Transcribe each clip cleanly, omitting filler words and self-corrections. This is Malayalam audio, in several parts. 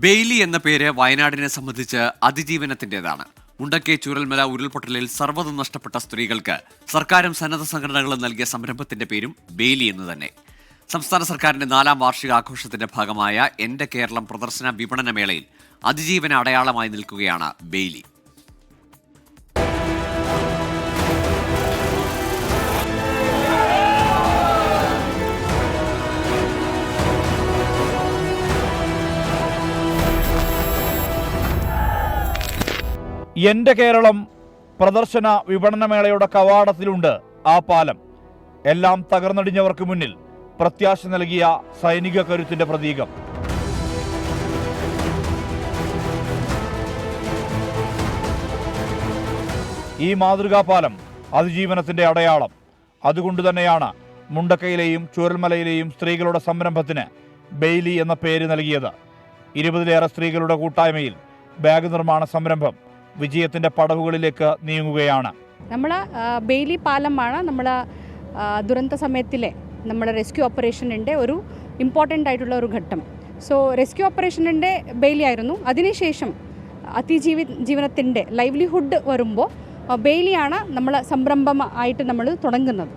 ബെയ്ലി എന്ന പേര് വയനാടിനെ സംബന്ധിച്ച് അതിജീവനത്തിൻ്റെതാണ്. മുണ്ടക്കൈ ചൂരൽമല ഉരുൾപൊട്ടലിൽ സർവ്വതും നഷ്ടപ്പെട്ട സ്ത്രീകൾക്ക് സർക്കാരും സന്നദ്ധ സംഘടനകളും നൽകിയ സംരംഭത്തിന്റെ പേരും ബെയ്ലി എന്ന് തന്നെ. സംസ്ഥാന സർക്കാരിന്റെ 4ാം വാർഷികാഘോഷത്തിന്റെ ഭാഗമായ എന്റെ കേരളം പ്രദർശന വിപണന മേളയിൽ അതിജീവന അടയാളമായി നിൽക്കുകയാണ് ബെയ്ലി. എൻ്റെ കേരളം പ്രദർശന വിപണനമേളയുടെ കവാടത്തിലുണ്ട് ആ പാലം. എല്ലാം തകർന്നടിഞ്ഞവർക്ക് മുന്നിൽ പ്രത്യാശ നൽകിയ സൈനിക കരുത്തിന്റെ പ്രതീകം. ഈ മാതൃകാ പാലം അതിജീവനത്തിന്റെ അടയാളം. അതുകൊണ്ട് തന്നെയാണ് മുണ്ടക്കയിലെയും ചൂരൽമലയിലെയും സ്ത്രീകളുടെ സംരംഭത്തിന് ബെയ്ലി എന്ന പേര് നൽകിയത്. 20ലേറെ സ്ത്രീകളുടെ കൂട്ടായ്മയിൽ ബാഗ് നിർമ്മാണ സംരംഭം വിജയത്തിൻ്റെ പടവുകളിലേക്ക് നീങ്ങുകയാണ്. നമ്മൾ ബെയ്ലി പാലമാണ് നമ്മൾ ദുരന്ത സമയത്തിലെ നമ്മുടെ റെസ്ക്യൂ ഓപ്പറേഷൻ്റെ ഒരു ഇമ്പോർട്ടൻ്റ് ആയിട്ടുള്ള ഒരു ഘട്ടം. സോ റെസ്ക്യൂ ഓപ്പറേഷൻ്റെ ബെയ്ലി ആയിരുന്നു. അതിനുശേഷം അതിജീവനത്തിൻ്റെ ലൈവ്ലിഹുഡ് വരുമ്പോൾ ബെയ്ലിയാണ് നമ്മൾ സംരംഭം ആയിട്ട് നമ്മൾ തുടങ്ങുന്നത്.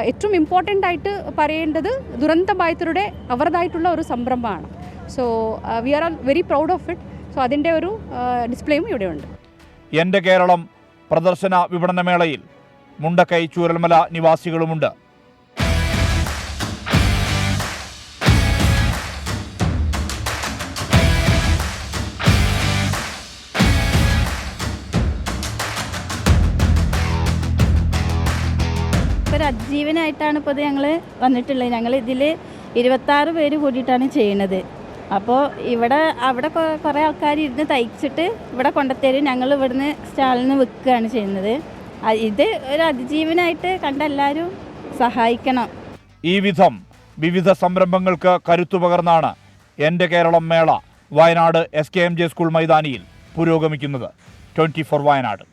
ഏറ്റവും ഇമ്പോർട്ടൻ്റ് ആയിട്ട് പറയേണ്ടത് ദുരന്തബാധിതരുടെ അവരുടേതായിട്ടുള്ള ഒരു സംരംഭമാണ്. So we are all very proud of it. So അതിൻ്റെ ഒരു ഡിസ്പ്ലേയും ഇവിടെയുണ്ട്. എൻ്റെ കേരളം പ്രദർശന വിപണനമേളയിൽ മുണ്ടക്കൈ ചൂരൽമല നിവാസികളുമുണ്ട്. ഒരു അതിജീവനായിട്ടാണ് ഇപ്പോൾ ഞങ്ങൾ വന്നിട്ടുള്ളത്. ഞങ്ങൾ ഇതിൽ 26 പേര് കൂടിയിട്ടാണ് ചെയ്യുന്നത്. അപ്പോൾ അവിടെ കുറേ ആൾക്കാർ ഇരുന്ന് തയ്ച്ചിട്ട് ഇവിടെ കൊണ്ടുത്തരും. ഞങ്ങൾ ഇവിടുന്ന് സ്റ്റാളിൽ നിന്ന് വിൽക്കുകയാണ് ചെയ്യുന്നത്. ഇത് ഒരു അതിജീവനായിട്ട് കണ്ട എല്ലാവരും സഹായിക്കണം. ഈ വിധം വിവിധ സംരംഭങ്ങൾക്ക് കരുത്തു പകർന്നാണ് എൻ്റെ കേരളം മേള വയനാട് SKMJ സ്കൂൾ മൈതാനിയിൽ പുരോഗമിക്കുന്നത്. 24 വയനാട്.